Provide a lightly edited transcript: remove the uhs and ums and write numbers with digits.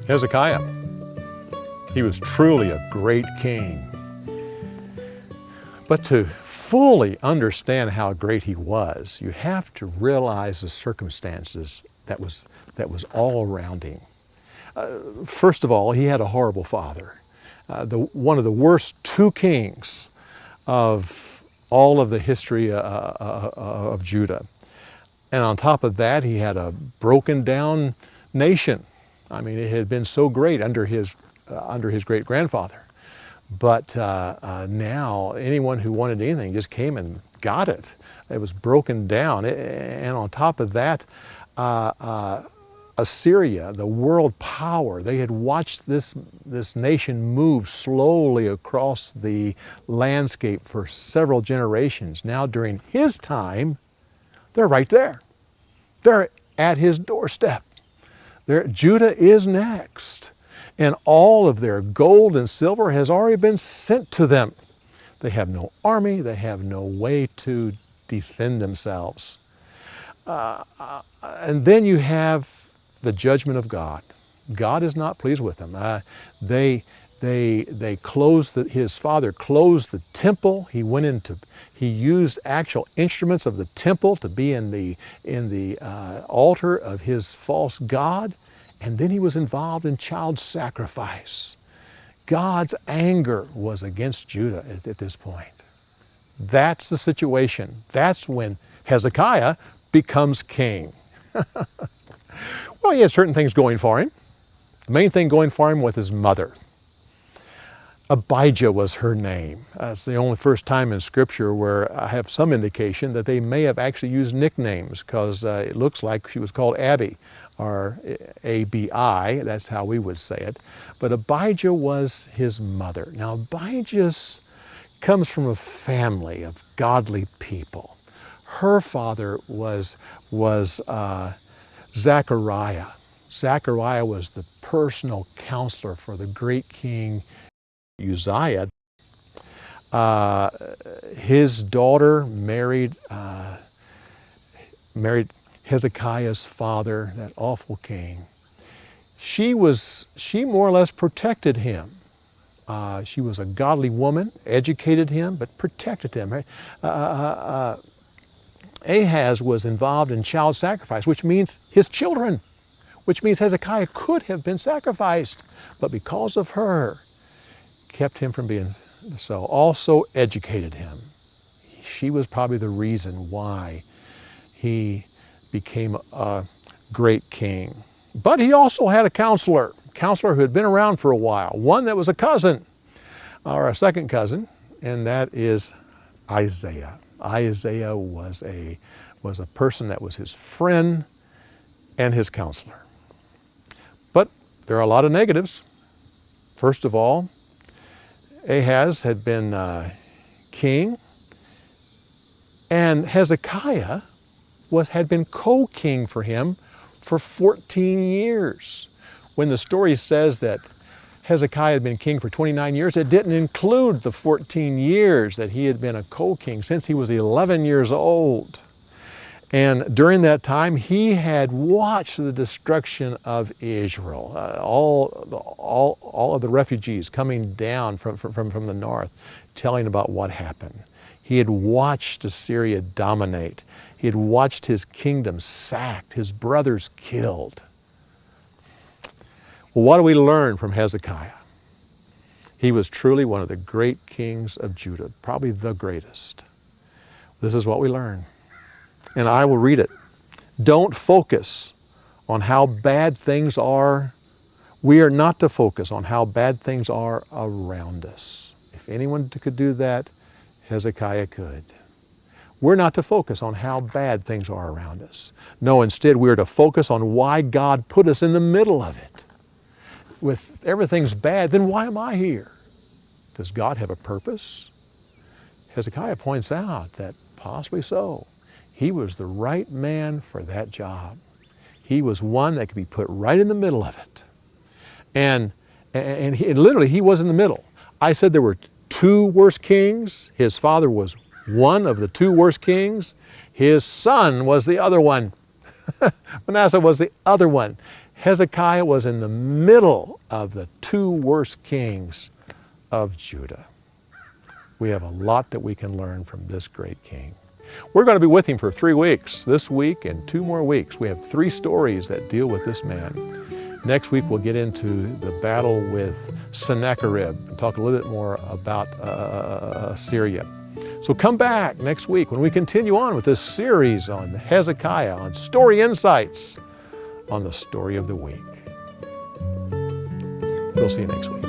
Hezekiah, he was truly a great king. But to fully understand how great he was, you have to realize the circumstances that was all around him. First of all, he had a horrible father. One of the worst two kings of all of the history of Judah. And on top of that, he had a broken down nation. I mean, it had been so great under his great-grandfather. But now, anyone who wanted anything just came and got it. It was broken down. And on top of that, Assyria, the world power, they had watched this nation move slowly across the landscape for several generations. Now, during his time, they're right there. They're at his doorstep. Judah is next. And all of their gold and silver has already been sent to them. They have no army. They have no way to defend themselves. And then you have the judgment of God. God is not pleased with them. They closed his father closed the temple. He used actual instruments of the temple to be in the altar of his false god. And then he was involved in child sacrifice. God's anger was against Judah at this point. That's the situation. That's when Hezekiah becomes king. Well, he had certain things going for him. The main thing going for him was his mother. Abijah was her name. It's the only first time in Scripture where I have some indication that they may have actually used nicknames, because it looks like she was called Abby, or A-B-I, that's how we would say it. But Abijah was his mother. Now, Abijah comes from a family of godly people. Her father was Zechariah. Zechariah was the personal counselor for the great king Uzziah. His daughter married Hezekiah's father, that awful king. She more or less protected him. She was a godly woman, educated him, but protected him. Ahaz was involved in child sacrifice, which means his children, which means Hezekiah could have been sacrificed, but because of her, kept him from being so. Also educated him. She was probably the reason why he became a great king. But he also had a counselor who had been around for a while, one that was a cousin, or a second cousin, and that is Isaiah. Isaiah was a person that was his friend and his counselor. But there are a lot of negatives. First of all, Ahaz had been king, and Hezekiah had been co-king for him for 14 years. When the story says that Hezekiah had been king for 29 years, it didn't include the 14 years that he had been a co-king since he was 11 years old. And during that time, he had watched the destruction of Israel, all of the refugees coming down from the north, telling about what happened. He had watched Assyria dominate. He had watched his kingdom sacked, his brothers killed. Well, what do we learn from Hezekiah? He was truly one of the great kings of Judah, probably the greatest. This is what we learn. And I will read it. Don't focus on how bad things are. We are not to focus on how bad things are around us. If anyone could do that, Hezekiah could. We're not to focus on how bad things are around us. No, instead we're to focus on why God put us in the middle of it. If everything's bad, then why am I here? Does God have a purpose? Hezekiah points out that possibly so. He was the right man for that job. He was one that could be put right in the middle of it. And literally he was in the middle. I said there were two worst kings. His father was one of the two worst kings. His son was the other one. Manasseh was the other one. Hezekiah was in the middle of the two worst kings of Judah. We have a lot that we can learn from this great king. We're going to be with him for 3 weeks, this week and 2 more weeks. We have 3 stories that deal with this man. Next week we'll get into the battle with Sennacherib and talk a little bit more about Syria. So come back next week when we continue on with this series on Hezekiah, on Story Insights, on the story of the week. We'll see you next week.